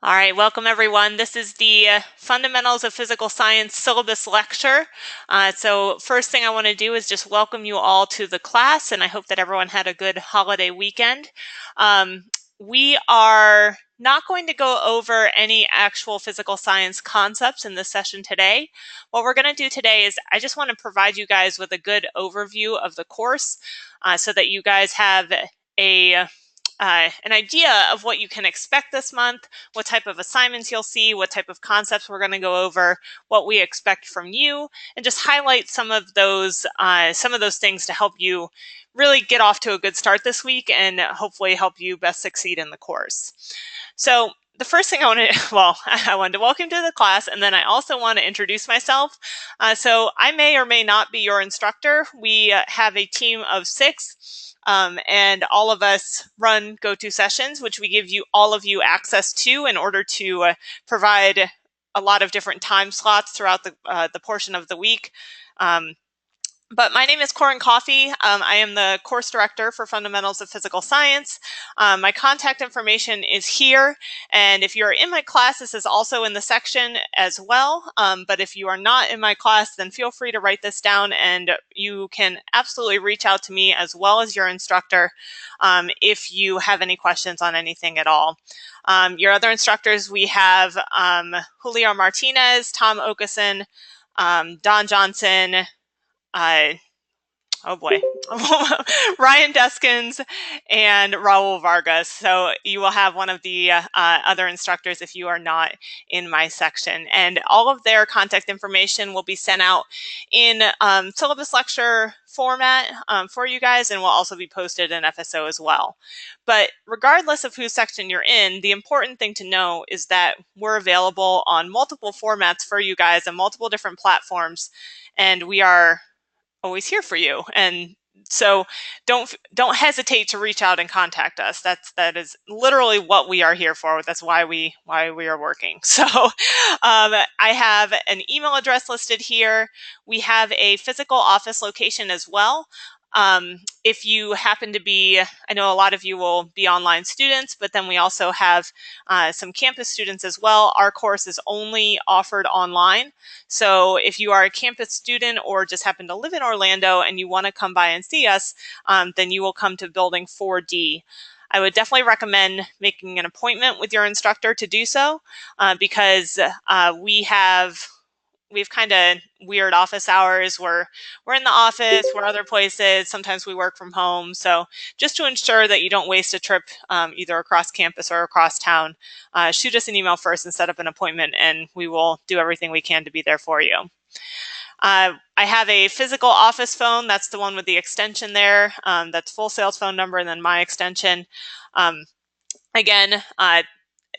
All right, welcome everyone. This is the Fundamentals of Physical Science Syllabus Lecture. So first thing I want to do is just welcome you all to the class, and I hope that everyone had a good holiday weekend. We are not going to go over any actual physical science concepts in this session today. What we're going to do today is I just want to provide you guys with a good overview of the course so that you guys have an idea of what you can expect this month, what type of assignments you'll see, what type of concepts we're going to go over, what we expect from you, and just highlight some of those things to help you really get off to a good start this week and hopefully help you best succeed in the course. So the first thing I wanted to welcome to the class, and then I also want to introduce myself. So I may or may not be your instructor. We have a team of 6. And all of us run go-to sessions, which we give all of you access to in order to provide a lot of different time slots throughout the portion of the week. But my name is Corin Coffey. I am the course director for Fundamentals of Physical Science. My contact information is here, and if you're in my class, this is also in the section as well. But if you are not in my class, then feel free to write this down, and you can absolutely reach out to me as well as your instructor if you have any questions on anything at all. Your other instructors, we have Julio Martinez, Tom Okeson, Don Johnson, oh boy, Ryan Deskins and Raul Vargas. So you will have one of the other instructors if you are not in my section. And all of their contact information will be sent out in syllabus lecture format for you guys, and will also be posted in FSO as well. But regardless of whose section you're in, the important thing to know is that we're available on multiple formats for you guys and multiple different platforms, and we are always here for you. And so don't hesitate to reach out and contact us. That is literally what we are here for. That's why we are working. So I have an email address listed here. We have a physical office location as well. If you happen to be, I know a lot of you will be online students, but then we also have some campus students as well. Our course is only offered online. So if you are a campus student or just happen to live in Orlando and you want to come by and see us, then you will come to building 4D. I would definitely recommend making an appointment with your instructor to do so because we have kind of weird office hours where we're in the office, we're other places, sometimes we work from home. So just to ensure that you don't waste a trip either across campus or across town, shoot us an email first and set up an appointment, and we will do everything we can to be there for you. I have a physical office phone. That's the one with the extension there. That's Full Sail's phone number, and then my extension. Again,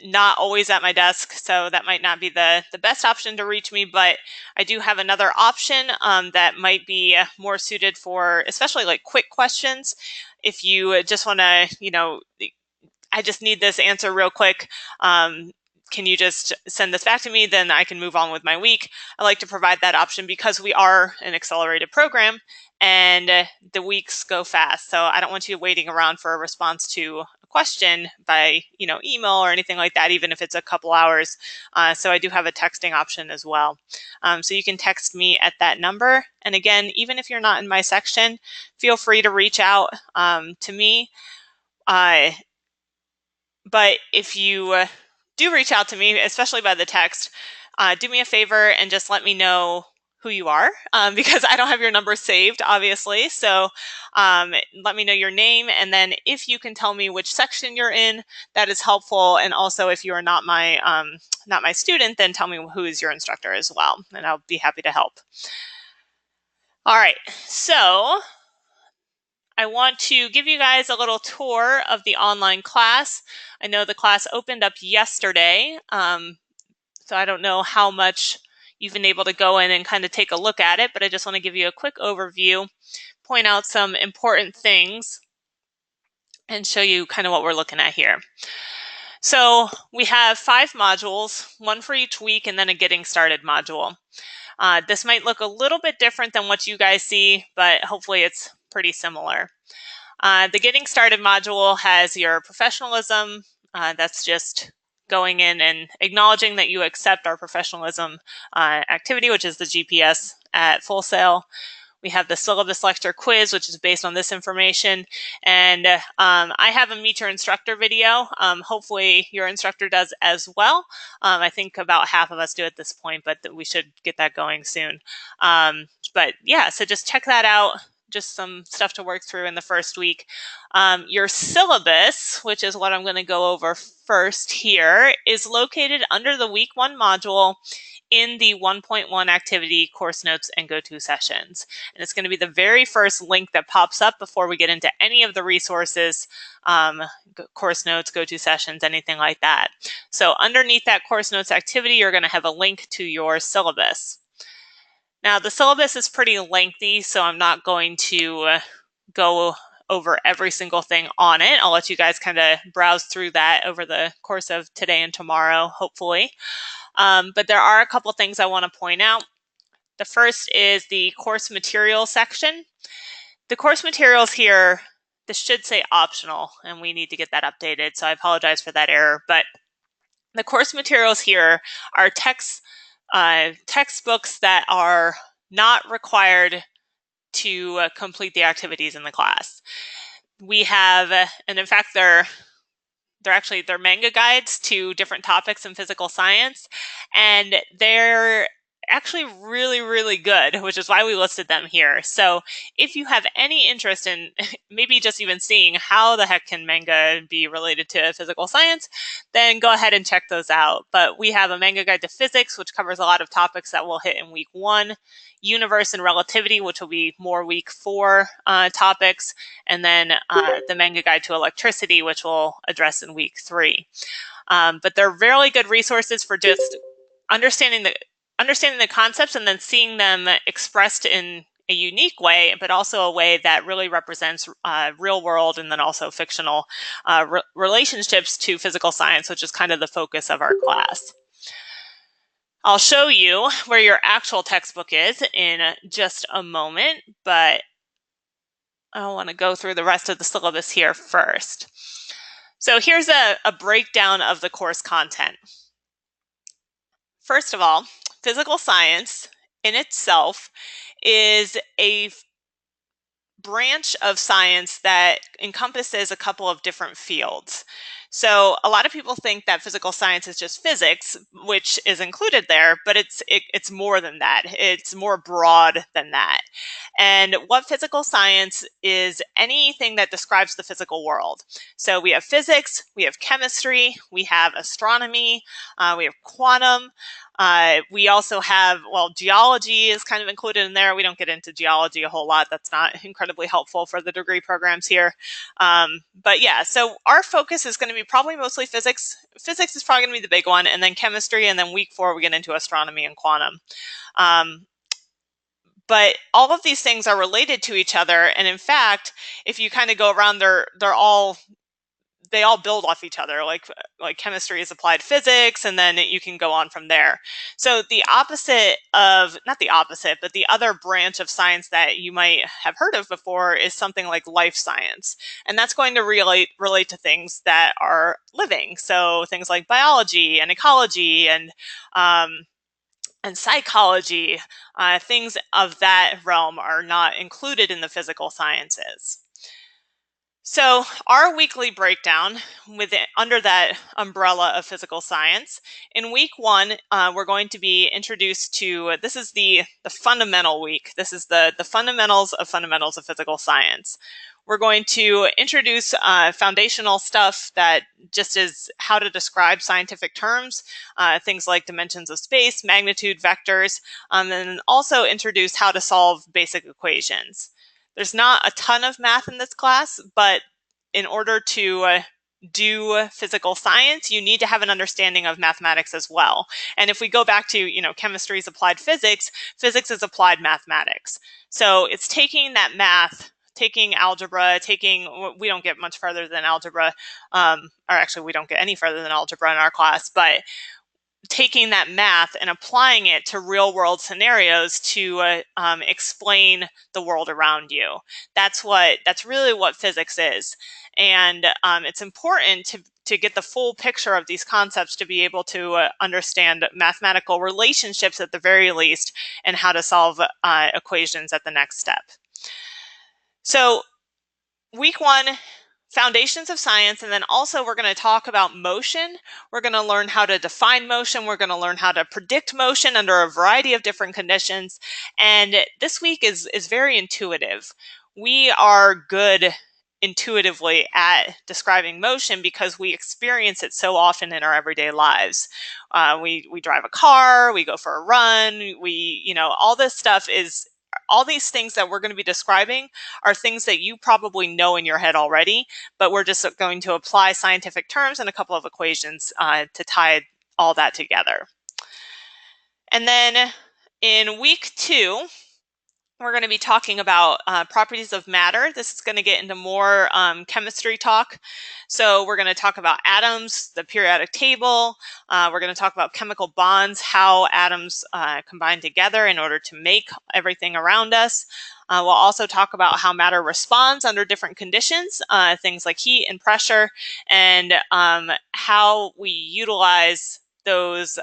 not always at my desk, so that might not be the best option to reach me, but I do have another option that might be more suited for especially like quick questions. If you just want to, I just need this answer real quick. Can you just send this back to me? Then I can move on with my week. I like to provide that option because we are an accelerated program and the weeks go fast. So I don't want you waiting around for a response to a question by, email or anything like that, even if it's a couple hours. So I do have a texting option as well. So you can text me at that number. And again, even if you're not in my section, feel free to reach out to me. But if you do reach out to me, especially by the text, do me a favor and just let me know who you are because I don't have your number saved, obviously. So let me know your name, and then if you can tell me which section you're in, that is helpful. And also, if you are not my student, then tell me who is your instructor as well, and I'll be happy to help. All right, so I want to give you guys a little tour of the online class. I know the class opened up yesterday, so I don't know how much you've been able to go in and kind of take a look at it, but I just want to give you a quick overview, point out some important things, and show you kind of what we're looking at here. So we have 5 modules, one for each week, and then a getting started module. This might look a little bit different than what you guys see, but hopefully it's pretty similar. The getting started module has your professionalism. That's just going in and acknowledging that you accept our professionalism activity, which is the GPS at Full Sail. We have the syllabus lecture quiz, which is based on this information. And I have a Meet Your Instructor video. Hopefully your instructor does as well. I think about half of us do at this point, but we should get that going soon. But yeah, so just check that out. Just some stuff to work through in the first week. Your syllabus, which is what I'm going to go over first here, is located under the week 1 module in the 1.1 activity course notes and go-to sessions. And it's going to be the very first link that pops up before we get into any of the resources, course notes, go-to sessions, anything like that. So underneath that course notes activity, you're going to have a link to your syllabus. Now, the syllabus is pretty lengthy, so I'm not going to go over every single thing on it. I'll let you guys kind of browse through that over the course of today and tomorrow, hopefully. But there are a couple things I want to point out. The first is the course material section. The course materials here, this should say optional, and we need to get that updated, so I apologize for that error. But the course materials here are textbooks that are not required to complete the activities in the class. We have, and in fact, they're manga guides to different topics in physical science, and they're actually really, really good, which is why we listed them here. So if you have any interest in maybe just even seeing how the heck can manga be related to physical science, then go ahead and check those out. But we have a manga guide to physics, which covers a lot of topics that we'll hit in week 1, universe and relativity, which will be more week 4 topics, and then the manga guide to electricity, which we'll address in week 3. But they're really good resources for just understanding the concepts and then seeing them expressed in a unique way, but also a way that really represents real world and then also fictional relationships to physical science, which is kind of the focus of our class. I'll show you where your actual textbook is in just a moment, but I want to go through the rest of the syllabus here first. So here's a breakdown of the course content. First of all, physical science in itself is a branch of science that encompasses a couple of different fields. So a lot of people think that physical science is just physics, which is included there, but it's more than that. It's more broad than that. And what physical science is anything that describes the physical world. So we have physics, we have chemistry, we have astronomy, we have quantum. We also have, well, geology is kind of included in there. We don't get into geology a whole lot. That's not incredibly helpful for the degree programs here. But yeah, so our focus is going to be probably mostly physics. Physics is probably going to be the big one, and then chemistry, and then week 4 we get into astronomy and quantum. But all of these things are related to each other, and in fact, if you kind of go around, they all build off each other. Like chemistry is applied physics, and then you can go on from there. So the opposite of, not the opposite, but the other branch of science that you might have heard of before is something like life science. And that's going to relate to things that are living. So things like biology and ecology and psychology, things of that realm are not included in the physical sciences. So our weekly breakdown under that umbrella of physical science, in week 1, we're going to be introduced to, this is the fundamental week. This is the fundamentals of physical science. We're going to introduce foundational stuff that just is how to describe scientific terms, things like dimensions of space, magnitude, vectors, and then also introduce how to solve basic equations. There's not a ton of math in this class, but in order to do physical science, you need to have an understanding of mathematics as well. And if we go back to, chemistry is applied physics, physics is applied mathematics. So it's taking that math, taking algebra, we don't get much further than algebra, or actually we don't get any further than algebra in our class, but taking that math and applying it to real world scenarios to explain the world around you. That's really what physics is. And it's important to get the full picture of these concepts to be able to understand mathematical relationships at the very least, and how to solve equations at the next step. So week 1, foundations of science, and then also we're going to talk about motion. We're going to learn how to define motion. We're going to learn how to predict motion under a variety of different conditions. And this week is very intuitive. We are good intuitively at describing motion because we experience it so often in our everyday lives. We drive a car, we go for a run, all this stuff is, all these things that we're going to be describing are things that you probably know in your head already, but we're just going to apply scientific terms and a couple of equations to tie all that together. And then in week 2, we're going to be talking about properties of matter. This is going to get into more chemistry talk. So we're going to talk about atoms, the periodic table. We're going to talk about chemical bonds, how atoms combine together in order to make everything around us. We'll also talk about how matter responds under different conditions, things like heat and pressure, and how we utilize those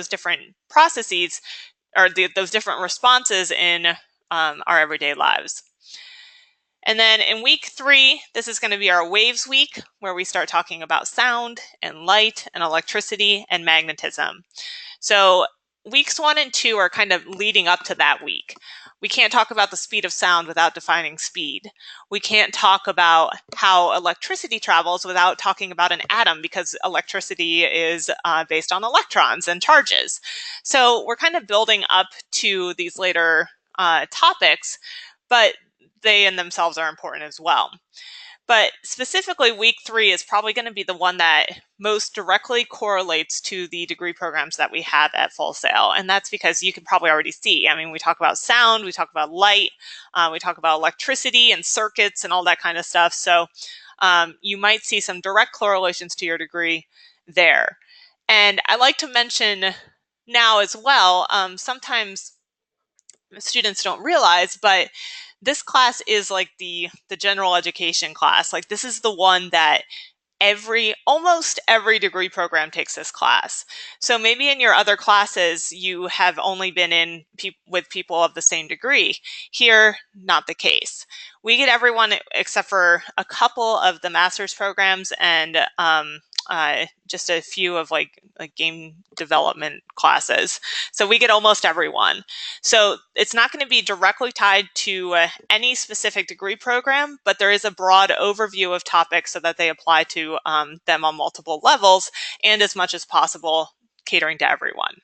different processes, or those different responses in our everyday lives. And then in week 3, this is going to be our waves week, where we start talking about sound and light and electricity and magnetism. So weeks 1 and 2 are kind of leading up to that week. We can't talk about the speed of sound without defining speed. We can't talk about how electricity travels without talking about an atom, because electricity is based on electrons and charges. So we're kind of building up to these later topics, but they in themselves are important as well. But specifically, week 3 is probably going to be the one that most directly correlates to the degree programs that we have at Full Sail. And that's because you can probably already see. I mean, we talk about sound, we talk about light, we talk about electricity and circuits and all that kind of stuff. So you might see some direct correlations to your degree there. And I like to mention now as well, sometimes students don't realize, but this class is like the general education class. Like, this is the one that almost every degree program takes this class. So maybe in your other classes, you have only been in with people of the same degree. Here, not the case. We get everyone except for a couple of the master's programs and just a few of like game development classes. So we get almost everyone. So it's not going to be directly tied to any specific degree program, but there is a broad overview of topics so that they apply to them on multiple levels, and as much as possible catering to everyone.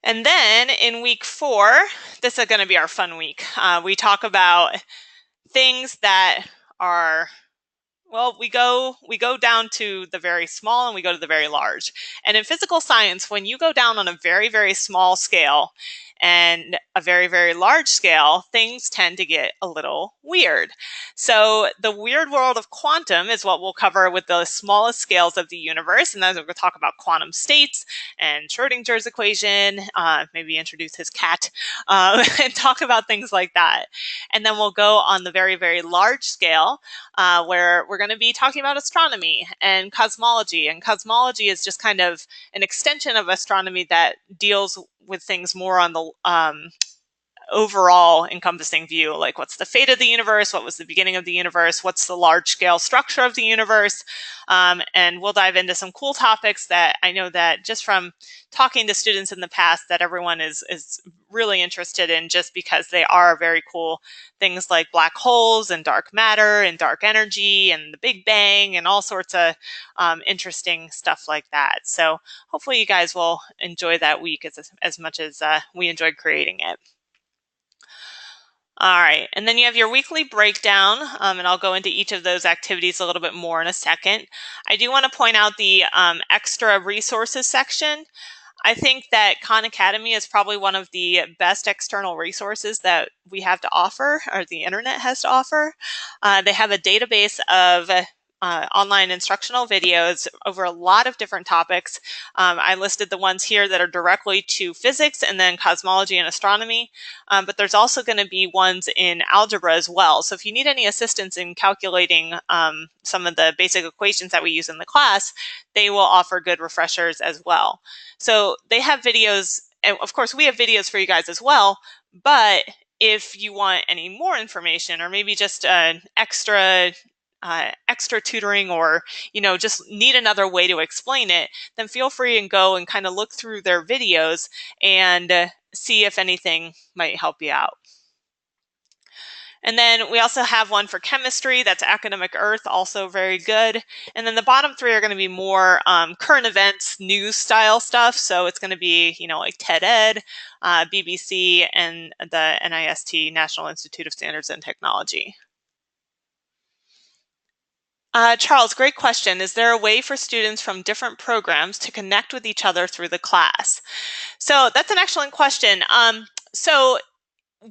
And then in week 4, this is going to be our fun week. We talk about things that are, well, we go down to the very small and we go to the very large. And in physical science, when you go down on a very, very small scale and a very, very large scale, things tend to get a little weird. So the weird world of quantum is what we'll cover with the smallest scales of the universe. And then we're going to talk about quantum states and Schrodinger's equation, maybe introduce his cat, and talk about things like that. And then we'll go on the very, very large scale, where we're going to be talking about astronomy and cosmology. And cosmology is just kind of an extension of astronomy that deals with things more on the overall encompassing view, like what's the fate of the universe, what was the beginning of the universe, what's the large scale structure of the universe, and we'll dive into some cool topics that I know that just from talking to students in the past that everyone is really interested in, just because they are very cool. Things like black holes and dark matter and dark energy and the Big Bang and all sorts of interesting stuff like that. So hopefully you guys will enjoy that week as much as we enjoyed creating it. All right, and then you have your weekly breakdown, and I'll go into each of those activities a little bit more in a second. I do want to point out the extra resources section. I think that Khan Academy is probably one of the best external resources that we have to offer, or the internet has to offer. They have a database of online instructional videos over a lot of different topics. I listed the ones here that are directly to physics and then cosmology and astronomy, but there's also going to be ones in algebra as well. So if you need any assistance in calculating some of the basic equations that we use in the class, they will offer good refreshers as well. So they have videos, and of course we have videos for you guys as well, but if you want any more information or maybe just an extra tutoring, or just need another way to explain it, then feel free and go and kind of look through their videos and see if anything might help you out. And then we also have one for chemistry, that's Academic Earth, also very good. And then the bottom three are going to be more current events, news style stuff. So it's going to be, like TED Ed, BBC, and the NIST, National Institute of Standards and Technology. Charles, great question. Is there a way for students from different programs to connect with each other through the class? So that's an excellent question. So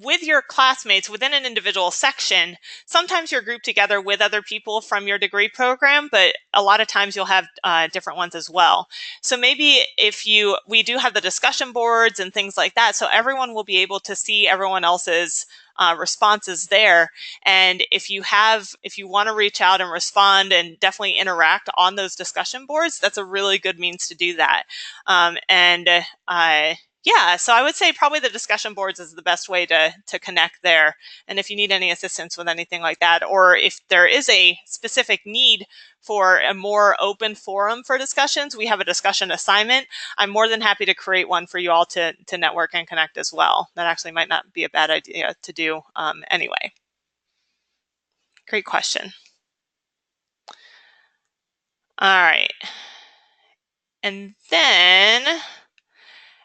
with your classmates within an individual section, sometimes you're grouped together with other people from your degree program, but a lot of times you'll have different ones as well. So maybe we do have the discussion boards and things like that, so everyone will be able to see everyone else's responses there. And if you want to reach out and respond and definitely interact on those discussion boards, that's a really good means to do that. Yeah, so I would say probably the discussion boards is the best way to connect there. And if you need any assistance with anything like that, or if there is a specific need for a more open forum for discussions, we have a discussion assignment. I'm more than happy to create one for you all to network and connect as well. That actually might not be a bad idea to do anyway. Great question. All right. And then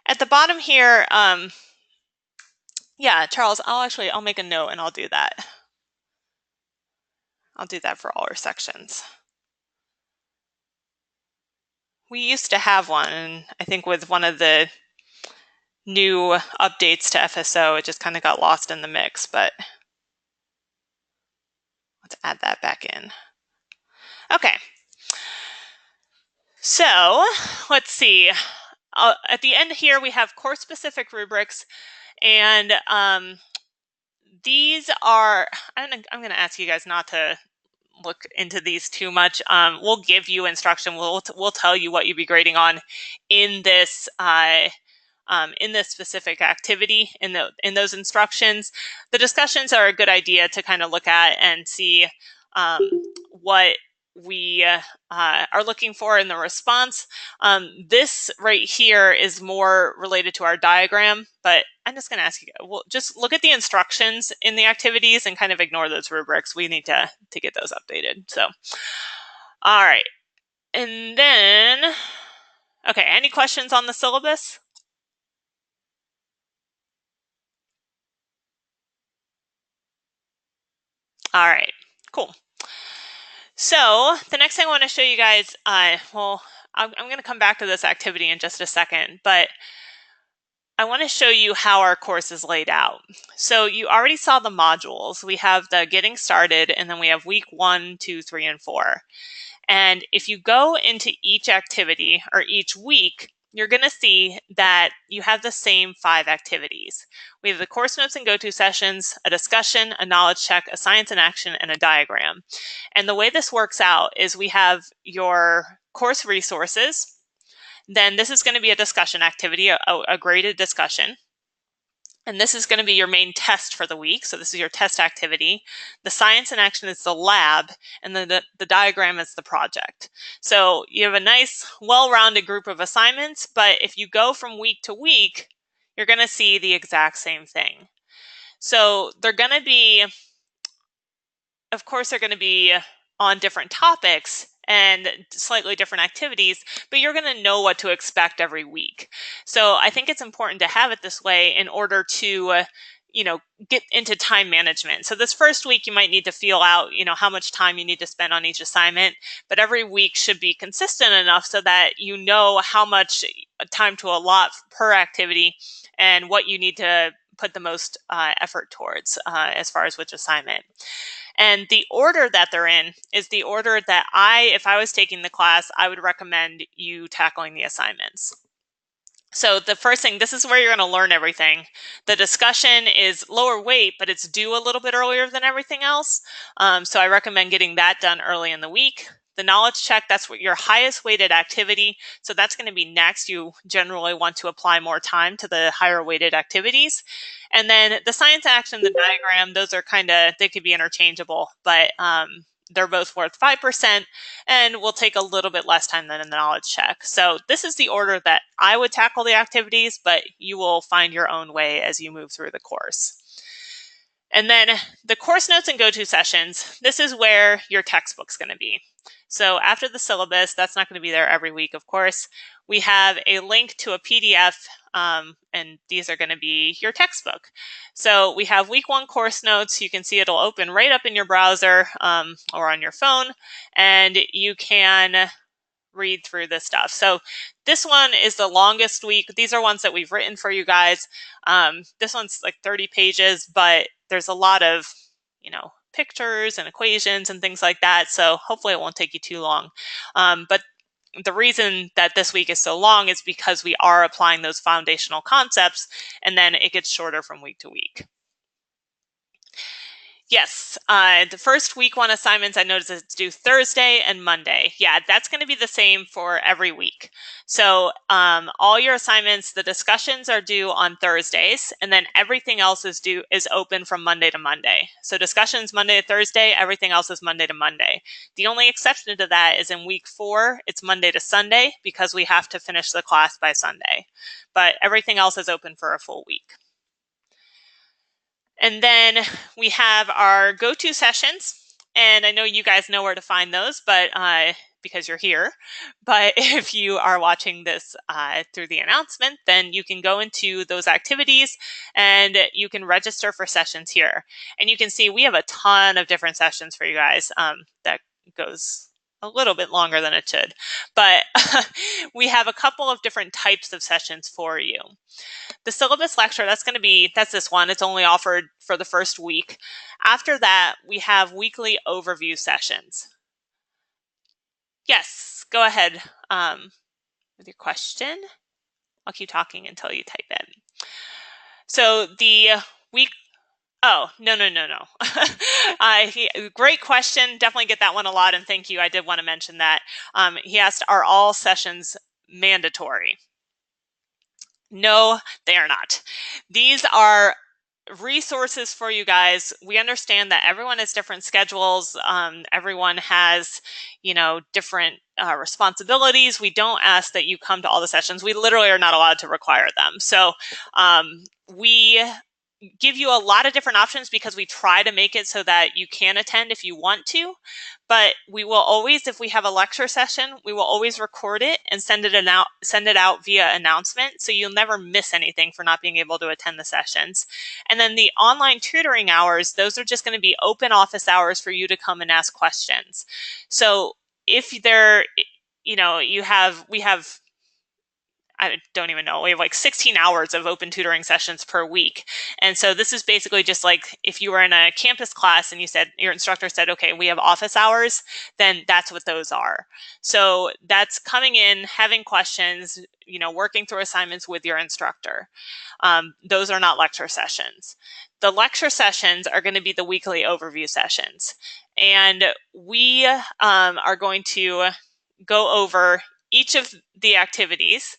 at the bottom here, yeah, Charles, I'll make a note and I'll do that. I'll do that for all our sections. We used to have one, and I think with one of the new updates to FSO, it just kind of got lost in the mix, but let's add that back in. Okay. So let's see. At the end here, we have course-specific rubrics, and these are, I'm going to ask you guys not to look into these too much. We'll give you instruction. We'll tell you what you'd be grading on in this specific activity, in those instructions. The discussions are a good idea to kind of look at and see what we are looking for in the response. This right here is more related to our diagram, but I'm just going to ask you, well, just look at the instructions in the activities and kind of ignore those rubrics. We need to get those updated. So, all right. And then, okay, any questions on the syllabus? All right, cool. So the next thing I want to show you guys, well, I'm going to come back to this activity in just a second, but I want to show you how our course is laid out. So you already saw the modules. We have the getting started, and then we have week 1, 2, 3, and 4. And if you go into each activity or each week, you're going to see that you have the same 5 activities. We have the course notes and go-to sessions, a discussion, a knowledge check, a science in action, and a diagram. And the way this works out is we have your course resources. Then this is going to be a discussion activity, a graded discussion. And this is going to be your main test for the week. So this is your test activity. The science in action is the lab, and then the diagram is the project. So you have a nice, well-rounded group of assignments, but if you go from week to week, you're going to see the exact same thing. So they're going to be, of course, they're going to be on different topics and slightly different activities, but you're going to know what to expect every week. So I think it's important to have it this way in order to, get into time management. So this first week, you might need to feel out, how much time you need to spend on each assignment, but every week should be consistent enough so that you know how much time to allot per activity and what you need to put the most effort towards as far as which assignment. And the order that they're in is the order that if I was taking the class, I would recommend you tackling the assignments. So the first thing, this is where you're going to learn everything. The discussion is lower weight, but it's due a little bit earlier than everything else. So I recommend getting that done early in the week. The knowledge check, that's what your highest weighted activity. So that's going to be next. You generally want to apply more time to the higher weighted activities. And then the science action, the diagram, those are they could be interchangeable, but they're both worth 5% and will take a little bit less time than a knowledge check. So this is the order that I would tackle the activities, but you will find your own way as you move through the course. And then the course notes and go-to sessions, this is where your textbook's going to be. So after the syllabus, that's not going to be there every week, of course. We have a link to a PDF, and these are going to be your textbook. So we have week 1 course notes. You can see it'll open right up in your browser or on your phone, and you can read through this stuff. So this one is the longest week. These are ones that we've written for you guys. This one's like 30 pages, but there's a lot of, pictures and equations and things like that. So hopefully it won't take you too long. But the reason that this week is so long is because we are applying those foundational concepts, and then it gets shorter from week to week. Yes, the first week 1 assignments, I noticed it's due Thursday and Monday. Yeah, that's going to be the same for every week. So all your assignments, the discussions are due on Thursdays, and then everything else is open from Monday to Monday. So discussions Monday to Thursday, everything else is Monday to Monday. The only exception to that is in week 4, it's Monday to Sunday because we have to finish the class by Sunday. But everything else is open for a full week. And then we have our go-to sessions, and I know you guys know where to find those, but because you're here. But if you are watching this through the announcement, then you can go into those activities and you can register for sessions here. And you can see we have a ton of different sessions for you guys. That goes a little bit longer than it should, but we have a couple of different types of sessions for you. The syllabus lecture, that's this one. It's only offered for the first week. After that, we have weekly overview sessions. Yes, go ahead with your question. I'll keep talking until you type in. So the week, oh, no. Great question. Definitely get that one a lot, and thank you. I did want to mention that. He asked, are all sessions mandatory? No, they are not. These are resources for you guys. We understand that everyone has different schedules. Everyone has, different responsibilities. We don't ask that you come to all the sessions. We literally are not allowed to require them. So we give you a lot of different options because we try to make it so that you can attend if you want to. But we will always, if we have a lecture session, we will always record it and send it out via announcement. So you'll never miss anything for not being able to attend the sessions. And then the online tutoring hours, those are just going to be open office hours for you to come and ask questions. So if we have, I don't even know, we have like 16 hours of open tutoring sessions per week. And so this is basically just like if you were in a campus class and your instructor said, okay, we have office hours, then that's what those are. So that's coming in, having questions, working through assignments with your instructor. Those are not lecture sessions. The lecture sessions are going to be the weekly overview sessions. And we are going to go over each of the activities.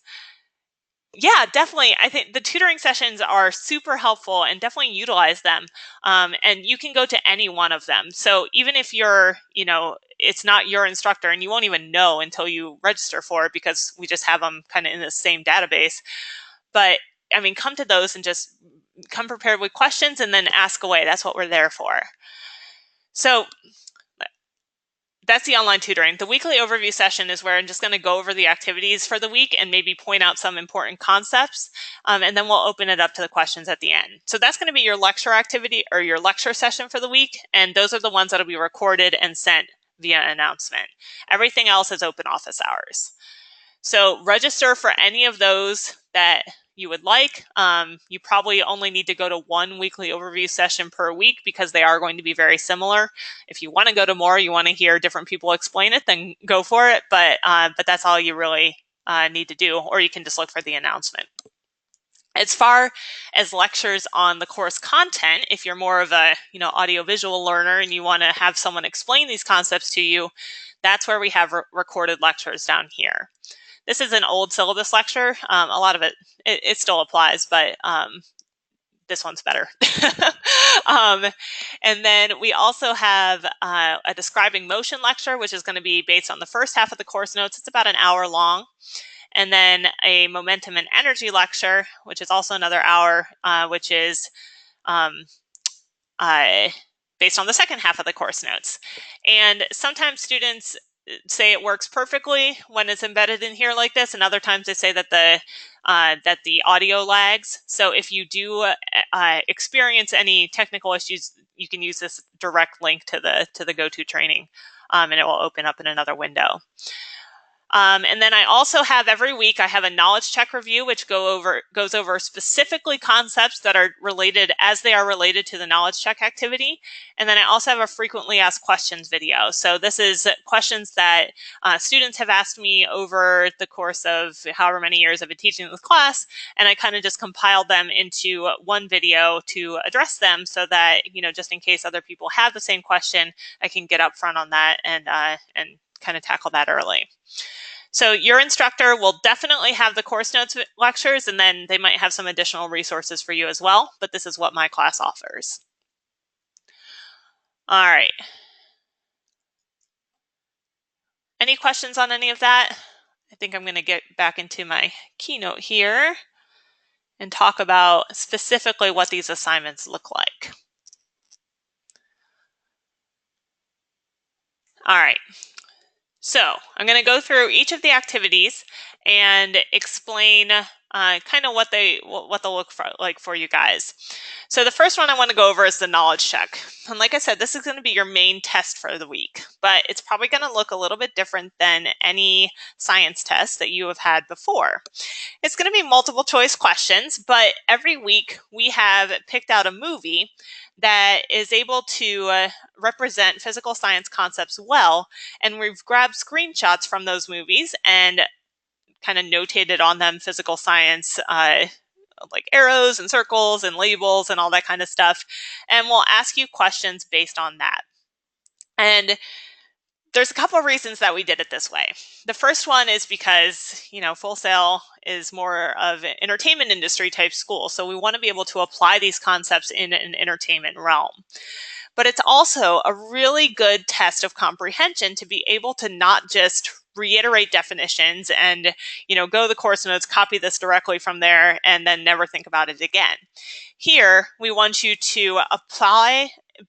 Yeah, definitely. I think the tutoring sessions are super helpful and definitely utilize them. And you can go to any one of them. So even if it's not your instructor and you won't even know until you register for it because we just have them kind of in the same database. But come to those and just come prepared with questions and then ask away. That's what we're there for. So that's the online tutoring. The weekly overview session is where I'm just going to go over the activities for the week and maybe point out some important concepts. And then we'll open it up to the questions at the end. So that's going to be your lecture activity or your lecture session for the week. And those are the ones that will be recorded and sent via announcement. Everything else is open office hours. So register for any of those that you would like. You probably only need to go to one weekly overview session per week because they are going to be very similar. If you want to go to more, you want to hear different people explain it, then go for it. But that's all you really need to do, or you can just look for the announcement. As far as lectures on the course content, if you're more of a audiovisual learner and you want to have someone explain these concepts to you, that's where we have recorded lectures down here. This is an old syllabus lecture. A lot of it still applies, but this one's better. And then we also have a describing motion lecture, which is going to be based on the first half of the course notes. It's about an hour long. And then a momentum and energy lecture, which is also another hour, which is based on the second half of the course notes. And sometimes students say it works perfectly when it's embedded in here like this, and other times they say that the audio lags. So if you do experience any technical issues, you can use this direct link to the GoToTraining, and it will open up in another window. And then I also have every week I have a knowledge check review, which goes over specifically concepts that are related as they are related to the knowledge check activity. And then I also have a frequently asked questions video. So this is questions that students have asked me over the course of however many years I've been teaching this class, and I kind of just compiled them into one video to address them, so that just in case other people have the same question, I can get up front on that and kind of tackle that early. So your instructor will definitely have the course notes lectures, and then they might have some additional resources for you as well, but this is what my class offers. All right. Any questions on any of that? I think I'm going to get back into my keynote here and talk about specifically what these assignments look like. All right. So I'm going to go through each of the activities and explain kind of what they'll look like for you guys. So the first one I want to go over is the knowledge check. And like I said, this is going to be your main test for the week, but it's probably going to look a little bit different than any science test that you have had before. It's going to be multiple choice questions, but every week we have picked out a movie that is able to represent physical science concepts well, and we've grabbed screenshots from those movies and kind of notated on them physical science, like arrows and circles and labels and all that kind of stuff, and we'll ask you questions based on that. And there's a couple of reasons that we did it this way. The first one is because, Full Sail is more of an entertainment industry type school, so we want to be able to apply these concepts in an entertainment realm. But it's also a really good test of comprehension to be able to not just reiterate definitions and, go to the course notes, copy this directly from there, and then never think about it again. Here, we want you to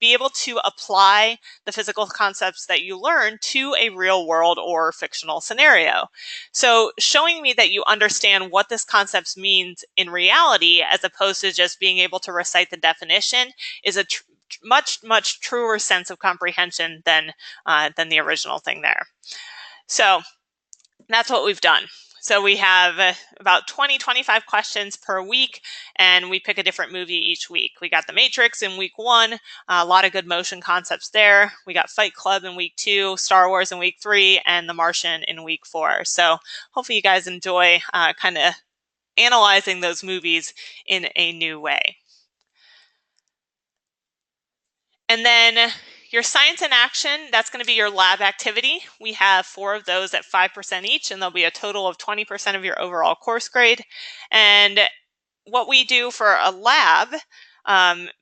be able to apply the physical concepts that you learn to a real world or fictional scenario. So showing me that you understand what this concept means in reality, as opposed to just being able to recite the definition, is a much truer sense of comprehension than the original thing there. So that's what we've done. So we have about 20-25 questions per week, and we pick a different movie each week. We got The Matrix in week 1, a lot of good motion concepts there. We got Fight Club in week 2, Star Wars in week 3, and The Martian in week 4. So hopefully you guys enjoy kind of analyzing those movies in a new way. And then your science in action, that's going to be your lab activity. We have 4 of those at 5% each, and there'll be a total of 20% of your overall course grade. And what we do for a lab,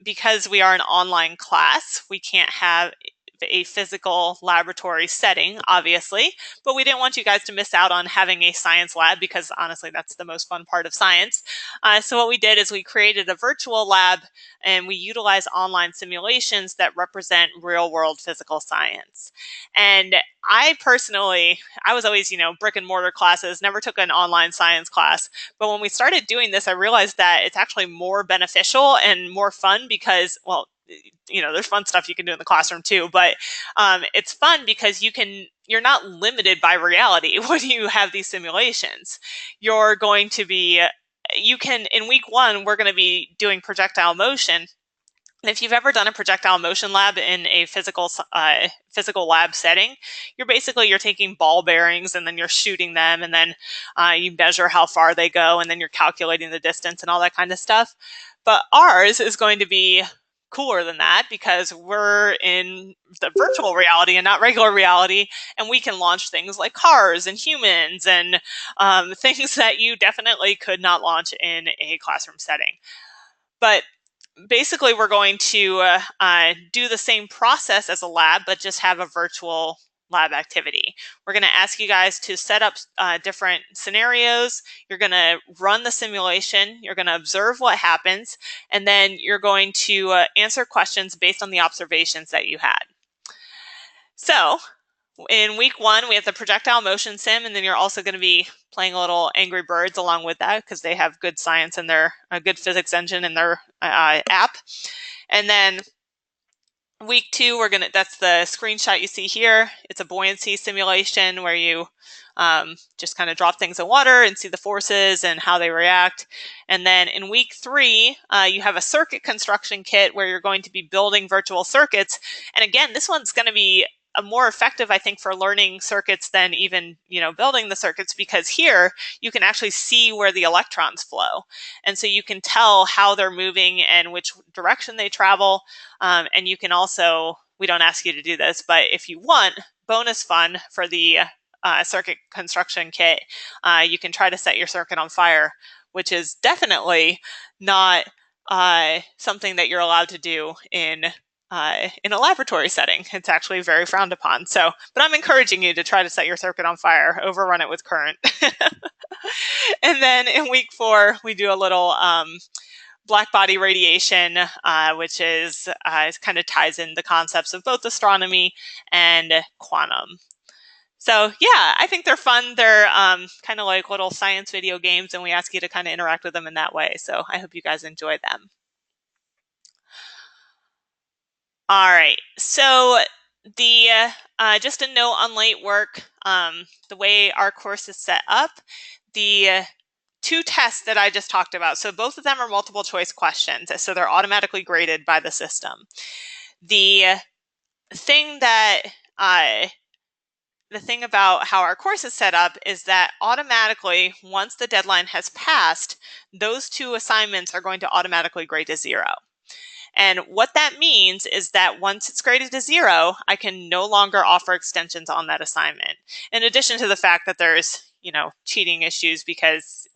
because we are an online class, we can't have a physical laboratory setting, obviously, but we didn't want you guys to miss out on having a science lab, because honestly, that's the most fun part of science. So what we did is we created a virtual lab, and we utilize online simulations that represent real world physical science. And I personally, I was always, brick and mortar classes, never took an online science class. But when we started doing this, I realized that it's actually more beneficial and more fun because, well, there's fun stuff you can do in the classroom too, but it's fun because you can you're not limited by reality when you have these simulations. You're going to be, you can, in week 1, we're going to be doing projectile motion. And if you've ever done a projectile motion lab in a physical lab setting, you're taking ball bearings and then you're shooting them, and then you measure how far they go, and then you're calculating the distance and all that kind of stuff. But ours is going to be cooler than that because we're in the virtual reality and not regular reality, and we can launch things like cars and humans and things that you definitely could not launch in a classroom setting. But basically, we're going to do the same process as a lab, but just have a virtual lab activity. We're going to ask you guys to set up different scenarios. You're going to run the simulation. You're going to observe what happens, and then you're going to answer questions based on the observations that you had. So in week 1, we have the projectile motion sim, and then you're also going to be playing a little Angry Birds along with that because they have good science in their, a good physics engine in their app. And then week 2, that's the screenshot you see here. It's a buoyancy simulation where you just kind of drop things in water and see the forces and how they react. And then in week 3, you have a circuit construction kit where you're going to be building virtual circuits. And again, this one's going to be more effective, I think, for learning circuits than even, building the circuits, because here you can actually see where the electrons flow. And so you can tell how they're moving and which direction they travel. And you can also, we don't ask you to do this, but if you want bonus fun for the circuit construction kit, you can try to set your circuit on fire, which is definitely not something that you're allowed to do in a laboratory setting. It's actually very frowned upon. So, but I'm encouraging you to try to set your circuit on fire, overrun it with current. And then in week 4, we do a little black body radiation, which is kind of ties in the concepts of both astronomy and quantum. So yeah, I think they're fun. They're kind of like little science video games, and we ask you to kind of interact with them in that way. So I hope you guys enjoy them. All right, so the just a note on late work, the way our course is set up, the 2 tests that I just talked about, so both of them are multiple choice questions, so they're automatically graded by the system. The thing that the thing about how our course is set up is that automatically, once the deadline has passed, those 2 assignments are going to automatically grade to 0. And what that means is that once it's graded to 0, I can no longer offer extensions on that assignment. In addition to the fact that there's, cheating issues because,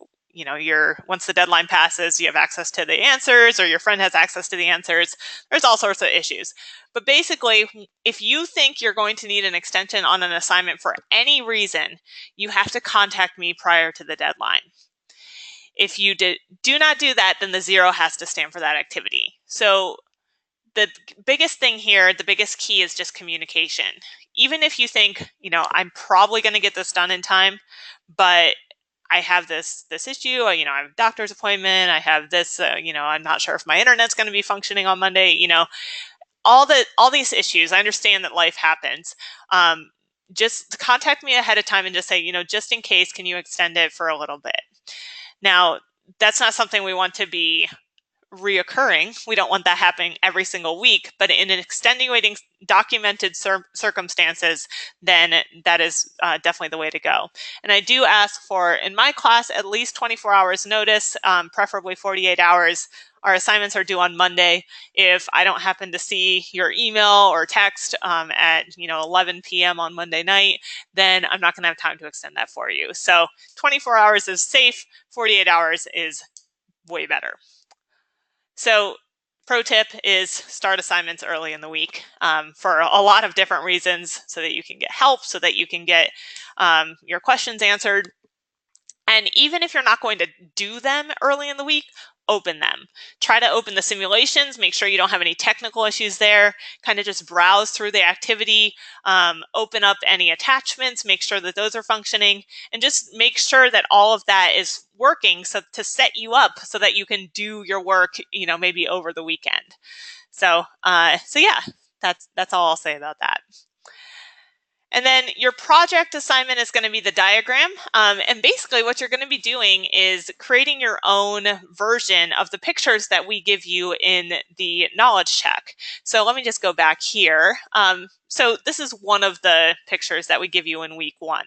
once the deadline passes, you have access to the answers, or your friend has access to the answers. There's all sorts of issues. But basically, if you think you're going to need an extension on an assignment for any reason, you have to contact me prior to the deadline. If you do not do that, then the 0 has to stand for that activity. So the biggest thing here, the biggest key is just communication. Even if you think, I'm probably going to get this done in time, but I have this issue, I have a doctor's appointment, I have this, I'm not sure if my internet's going to be functioning on Monday, all these issues. I understand that life happens. Just contact me ahead of time and just say, just in case, can you extend it for a little bit? Now, that's not something we want to be reoccurring. We don't want that happening every single week, but in an extenuating documented circumstances, then that is definitely the way to go. And I do ask for, in my class, at least 24 hours notice, preferably 48 hours. Our assignments are due on Monday. If I don't happen to see your email or text at 11 p.m. on Monday night, then I'm not going to have time to extend that for you. So 24 hours is safe. 48 hours is way better. So pro tip is start assignments early in the week for a lot of different reasons, so that you can get help, so that you can get your questions answered. And even if you're not going to do them early in the week, open them. Try to open the simulations, make sure you don't have any technical issues there, kind of just browse through the activity, open up any attachments, make sure that those are functioning, and just make sure that all of that is working, so to set you up so that you can do your work, maybe over the weekend. So yeah, that's all I'll say about that. And then your project assignment is going to be the diagram. And basically what you're going to be doing is creating your own version of the pictures that we give you in the knowledge check. So let me just go back here. So this is one of the pictures that we give you in week 1.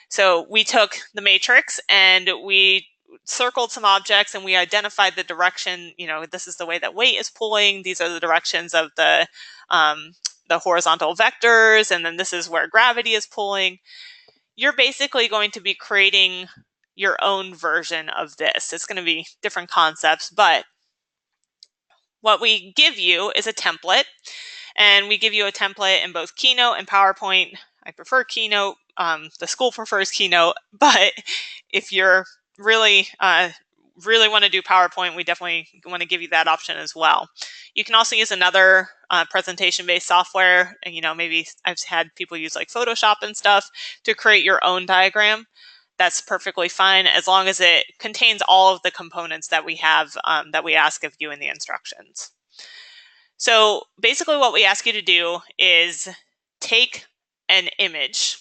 So we took the matrix and we circled some objects and we identified the direction. This is the way that weight is pulling. These are the directions of the horizontal vectors, and then this is where gravity is pulling. You're basically going to be creating your own version of this. It's going to be different concepts, but what we give you is a template, and we give you a template in both Keynote and PowerPoint. I prefer Keynote. The school prefers Keynote, but if you're really want to do PowerPoint, we definitely want to give you that option as well. You can also use another presentation-based software. Maybe I've had people use like Photoshop and stuff to create your own diagram. That's perfectly fine as long as it contains all of the components that we have that we ask of you in the instructions. So basically what we ask you to do is take an image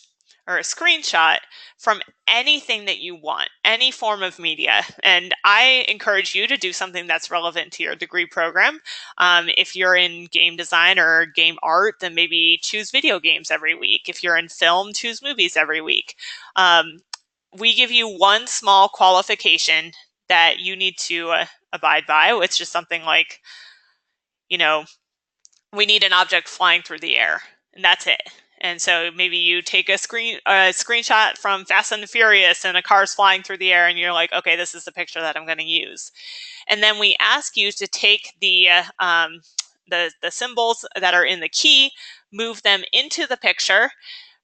or a screenshot from anything that you want, any form of media. And I encourage you to do something that's relevant to your degree program. If you're in game design or game art, then maybe choose video games every week. If you're in film, choose movies every week. We give you one small qualification that you need to abide by, which is just something like, we need an object flying through the air, and that's it. And so maybe you take a screenshot from Fast and the Furious and a car's flying through the air and you're like, okay, this is the picture that I'm going to use. And then we ask you to take the symbols that are in the key, move them into the picture,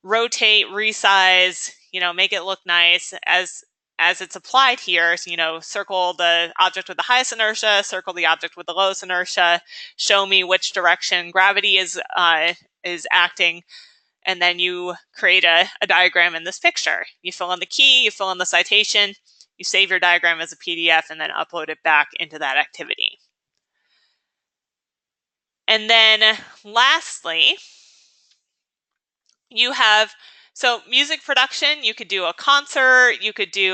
rotate, resize, make it look nice as it's applied here. Circle the object with the highest inertia, circle the object with the lowest inertia, show me which direction gravity is acting, and then you create a diagram in this picture. You fill in the key, you fill in the citation, you save your diagram as a PDF, and then upload it back into that activity. And then lastly, you have music production. You could do a concert. You could do,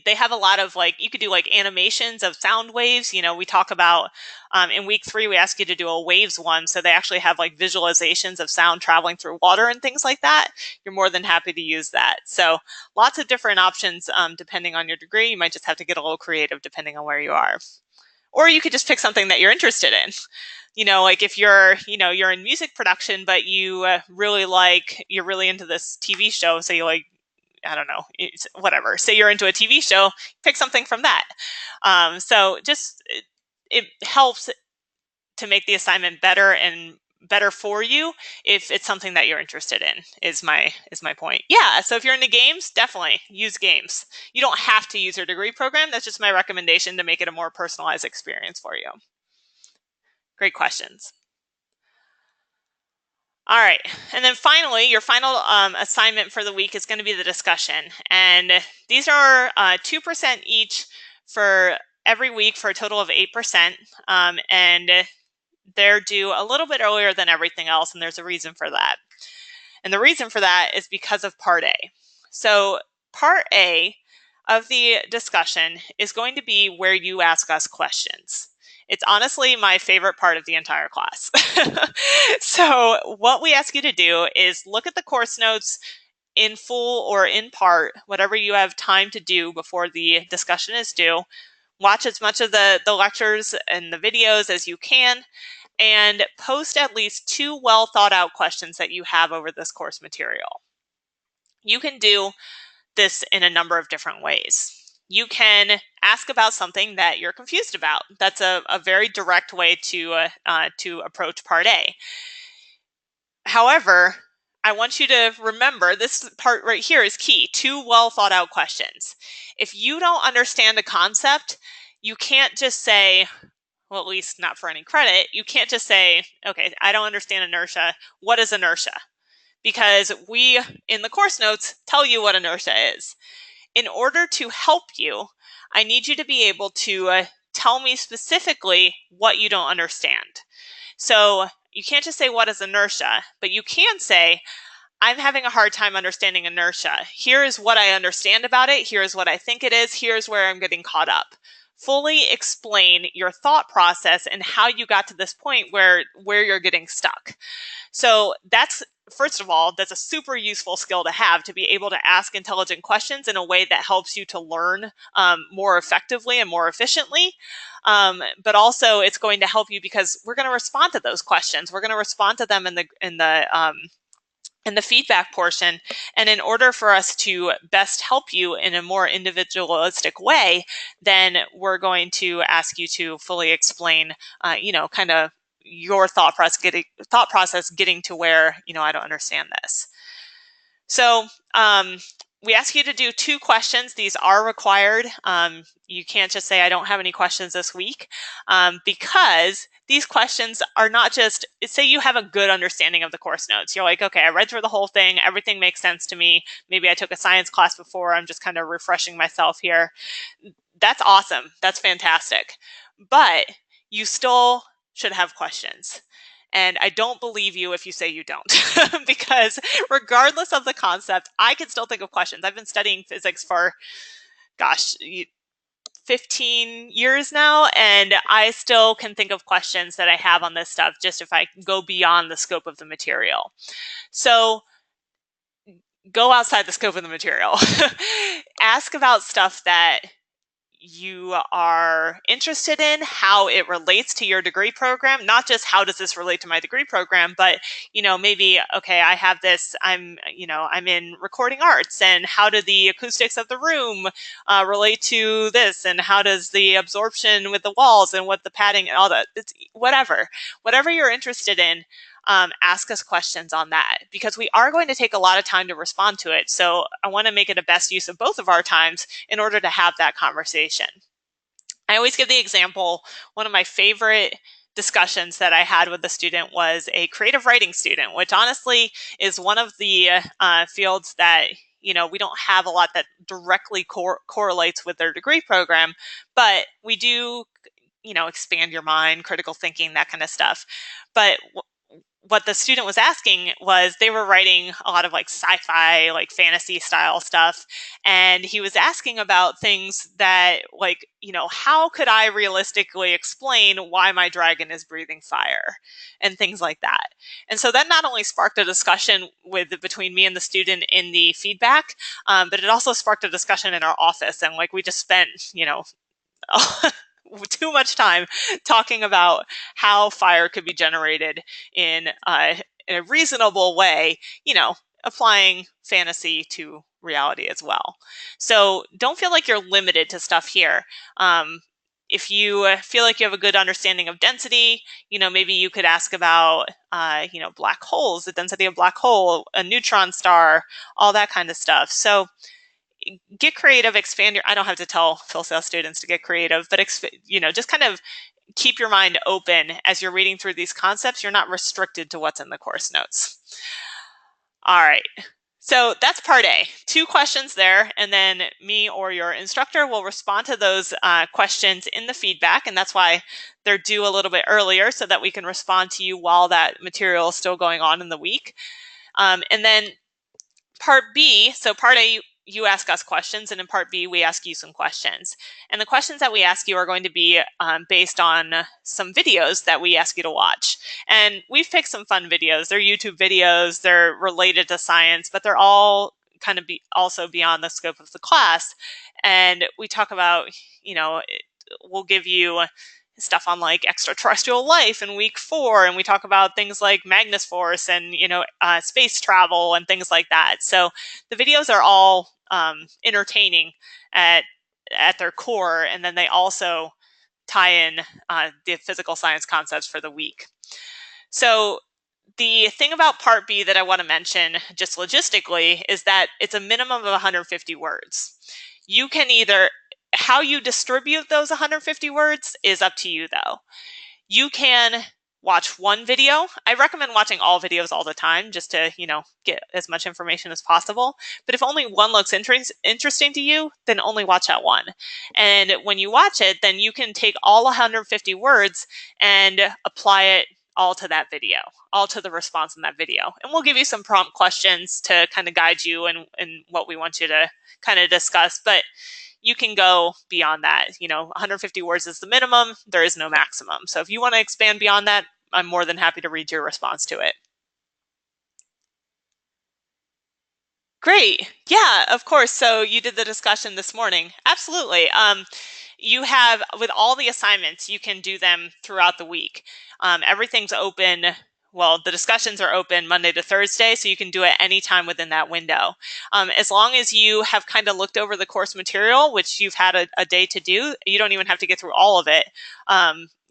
they have a lot of you could do animations of sound waves. We talk about, in week 3, we ask you to do a waves one. So they actually have visualizations of sound traveling through water and things like that. You're more than happy to use that. So lots of different options depending on your degree. You might just have to get a little creative depending on where you are. Or you could just pick something that you're interested in. If you're, you're in music production, but you you're really into this TV show. So you I don't know, whatever. Say you're into a TV show, pick something from that. So just, it helps to make the assignment better and better for you if it's something that you're interested in, is my point. Yeah, so if you're into games, definitely use games. You don't have to use your degree program. That's just my recommendation to make it a more personalized experience for you. Great questions. All right, and then finally, your final assignment for the week is going to be the discussion. And these are 2% each for every week for a total of 8%. And they're due a little bit earlier than everything else, and there's a reason for that. And the reason for that is because of Part A. So Part A of the discussion is going to be where you ask us questions. It's honestly my favorite part of the entire class. So what we ask you to do is look at the course notes in full or in part, whatever you have time to do before the discussion is due. Watch as much of the lectures and the videos as you can, and post at least 2 well thought out questions that you have over this course material. You can do this in a number of different ways. You can ask about something that you're confused about. That's a very direct way to approach Part A. However, I want you to remember this part right here is key. 2 well thought out questions. If you don't understand a concept, you can't just say, well, at least not for any credit, you can't just say, okay, I don't understand inertia. What is inertia? Because we, in the course notes, tell you what inertia is. In order to help you, I need you to be able to tell me specifically what you don't understand. So you can't just say, what is inertia? But you can say, I'm having a hard time understanding inertia. Here is what I understand about it. Here's what I think it is. Here's where I'm getting caught up. Fully explain your thought process and how you got to this point where you're getting stuck. So that's, first of all, that's a super useful skill to have, to be able to ask intelligent questions in a way that helps you to learn more effectively and more efficiently. But also it's going to help you because we're going to respond to those questions. We're going to respond to them in the feedback portion. And in order for us to best help you in a more individualistic way, then we're going to ask you to fully explain, kind of your thought process getting to where, I don't understand this. So we ask you to do 2 questions. These are required. You can't just say, I don't have any questions this week, because these questions are not just, say you have a good understanding of the course notes. You're like, okay, I read through the whole thing. Everything makes sense to me. Maybe I took a science class before. I'm just kind of refreshing myself here. That's awesome. That's fantastic. But you still should have questions. And I don't believe you if you say you don't, because regardless of the concept, I can still think of questions. I've been studying physics for, 15 years now, and I still can think of questions that I have on this stuff just if I go beyond the scope of the material. So go outside the scope of the material. Ask about stuff that you are interested in, how it relates to your degree program, not just how does this relate to my degree program, but, maybe, okay, I have this, I'm in recording arts, and how do the acoustics of the room relate to this, and how does the absorption with the walls and what the padding and all that, it's whatever you're interested in. Ask us questions on that, because we are going to take a lot of time to respond to it. So I want to make it a best use of both of our times in order to have that conversation. I always give the example, one of my favorite discussions that I had with a student was a creative writing student, which honestly is one of the fields that we don't have a lot that directly correlates with their degree program, but we do, expand your mind, critical thinking, that kind of stuff. But what the student was asking was, they were writing a lot of like sci-fi, like fantasy style stuff. And he was asking about things that, like, how could I realistically explain why my dragon is breathing fire and things like that. And so that not only sparked a discussion between me and the student in the feedback, but it also sparked a discussion in our office. And like, we just spent, too much time talking about how fire could be generated in a reasonable way, applying fantasy to reality as well. So don't feel like you're limited to stuff here. If you feel like you have a good understanding of density, maybe you could ask about, black holes, the density of black hole, a neutron star, all that kind of stuff. So get creative, expand your, I don't have to tell Phil Sales students to get creative, but just kind of keep your mind open as you're reading through these concepts. You're not restricted to what's in the course notes. All right. So that's part A. 2 questions there, and then me or your instructor will respond to those questions in the feedback, and that's why they're due a little bit earlier, so that we can respond to you while that material is still going on in the week. And then part B, so part A, you ask us questions, and in part B, we ask you some questions. And the questions that we ask you are going to be based on some videos that we ask you to watch. And we've picked some fun videos. They're YouTube videos, they're related to science, but they're all kind of also beyond the scope of the class. And we talk about, we'll give you stuff on like extraterrestrial life in week 4, and we talk about things like Magnus Force and space travel and things like that. So the videos are all entertaining at their core, and then they also tie in the physical science concepts for the week. So the thing about part B that I want to mention just logistically is that it's a minimum of 150 words. You can either, how you distribute those 150 words is up to you though. You can watch one video. I recommend watching all videos all the time just to, get as much information as possible. But if only one looks interesting to you, then only watch that one. And when you watch it, then you can take all 150 words and apply it all to that video, all to the response in that video. And we'll give you some prompt questions to kind of guide you in what we want you to kind of discuss, but you can go beyond that. 150 words is the minimum. There is no maximum. So if you want to expand beyond that, I'm more than happy to read your response to it. Great. Yeah, of course. So you did the discussion this morning. Absolutely. You have, with all the assignments, you can do them throughout the week. Everything's open. Well, the discussions are open Monday to Thursday, so you can do it anytime within that window. As long as you have kind of looked over the course material, which you've had a day to do, you don't even have to get through all of it.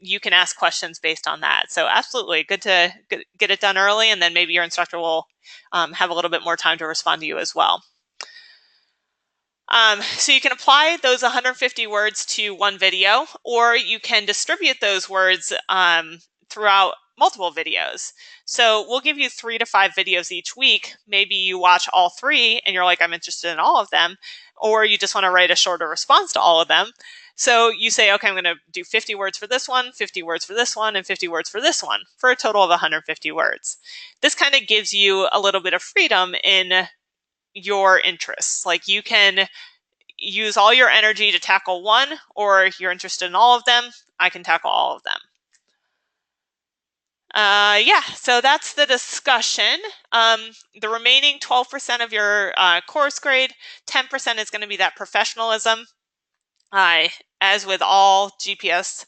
You can ask questions based on that. So absolutely, good to get it done early, and then maybe your instructor will have a little bit more time to respond to you as well. So you can apply those 150 words to one video, or you can distribute those words throughout multiple videos. So we'll give you 3 to 5 videos each week. Maybe you watch all 3 and you're like, I'm interested in all of them, or you just want to write a shorter response to all of them. So you say, okay, I'm going to do 50 words for this one, 50 words for this one, and 50 words for this one, for a total of 150 words. This kind of gives you a little bit of freedom in your interests. Like, you can use all your energy to tackle one, or if you're interested in all of them, I can tackle all of them. Yeah, so that's the discussion. The remaining 12% of your course grade, 10% is going to be that professionalism. As with all GPS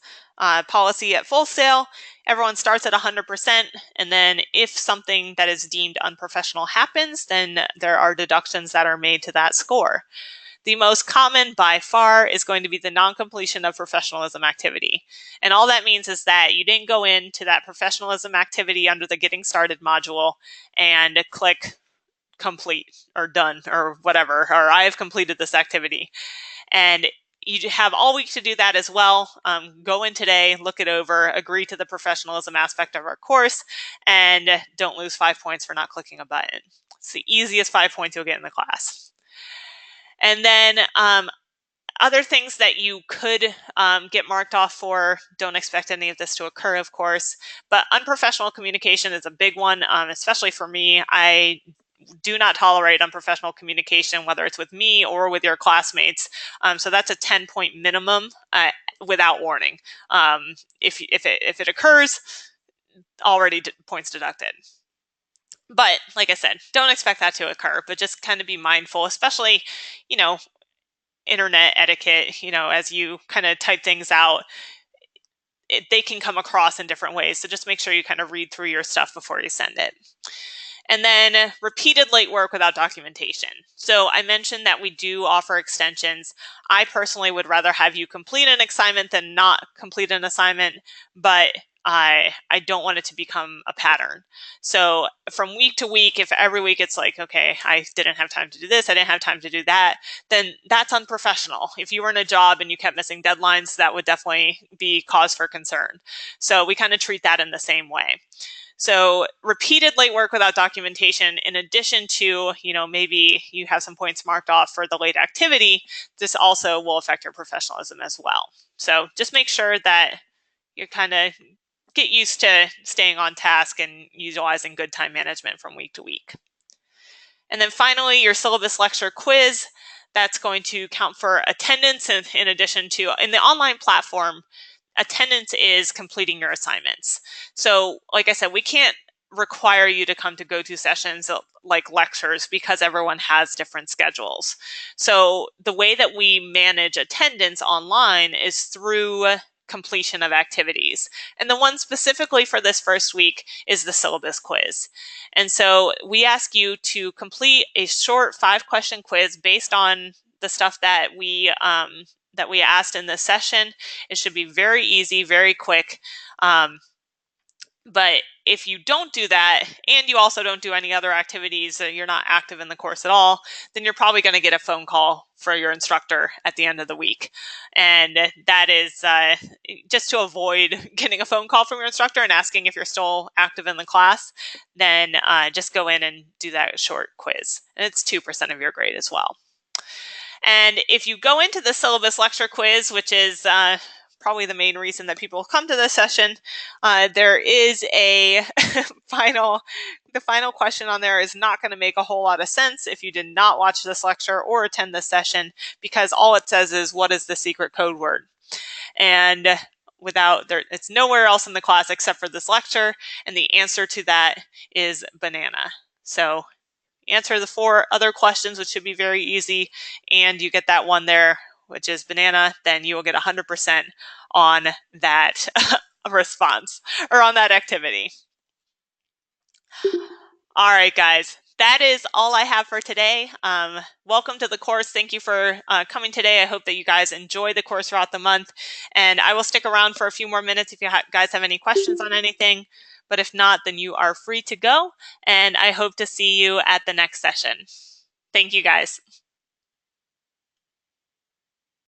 policy at Full Sail, everyone starts at 100%, and then if something that is deemed unprofessional happens, then there are deductions that are made to that score. The most common by far is going to be the non-completion of professionalism activity. And all that means is that you didn't go into that professionalism activity under the Getting Started module and click complete or done or whatever, or I have completed this activity. And you have all week to do that as well. Go in today, look it over, agree to the professionalism aspect of our course, and don't lose 5 points for not clicking a button. It's the easiest 5 points you'll get in the class. And then other things that you could get marked off for, don't expect any of this to occur, of course, but unprofessional communication is a big one, especially for me. I do not tolerate unprofessional communication, whether it's with me or with your classmates. So that's a 10-point minimum without warning. If it occurs, already points deducted. But like I said, don't expect that to occur, but just kind of be mindful, especially, internet etiquette, as you kind of type things out, they can come across in different ways. So just make sure you kind of read through your stuff before you send it. And then repeated late work without documentation. So I mentioned that we do offer extensions. I personally would rather have you complete an assignment than not complete an assignment, but I don't want it to become a pattern. So from week to week, if every week it's like, okay, I didn't have time to do this, I didn't have time to do that, then that's unprofessional. If you were in a job and you kept missing deadlines, that would definitely be cause for concern. So we kind of treat that in the same way. So repeated late work without documentation, in addition to, maybe you have some points marked off for the late activity, this also will affect your professionalism as well. So just make sure that you kind of get used to staying on task and utilizing good time management from week to week. And then finally, your syllabus lecture quiz, that's going to count for attendance, and in addition to, in the online platform, attendance is completing your assignments. So like I said, we can't require you to come to go-to sessions like lectures because everyone has different schedules. So the way that we manage attendance online is through completion of activities. And the one specifically for this first week is the syllabus quiz. And so we ask you to complete a short 5-question quiz based on the stuff that we asked in this session. It should be very easy, very quick. But if you don't do that, and you also don't do any other activities, you're not active in the course at all, then you're probably going to get a phone call for your instructor at the end of the week. And that is just to avoid getting a phone call from your instructor and asking if you're still active in the class, then just go in and do that short quiz. And it's 2% of your grade as well. And if you go into the syllabus lecture quiz, which is probably the main reason that people come to this session. There is a the final question on there is not going to make a whole lot of sense if you did not watch this lecture or attend this session, because all it says is, what is the secret code word? And it's nowhere else in the class except for this lecture, and the answer to that is banana. So answer the 4 other questions, which should be very easy, and you get that one there, which is banana, then you will get 100% on that response, or on that activity. All right, guys, that is all I have for today. Welcome to the course. Thank you for coming today. I hope that you guys enjoy the course throughout the month, and I will stick around for a few more minutes if you guys have any questions on anything. But if not, then you are free to go, and I hope to see you at the next session. Thank you, guys.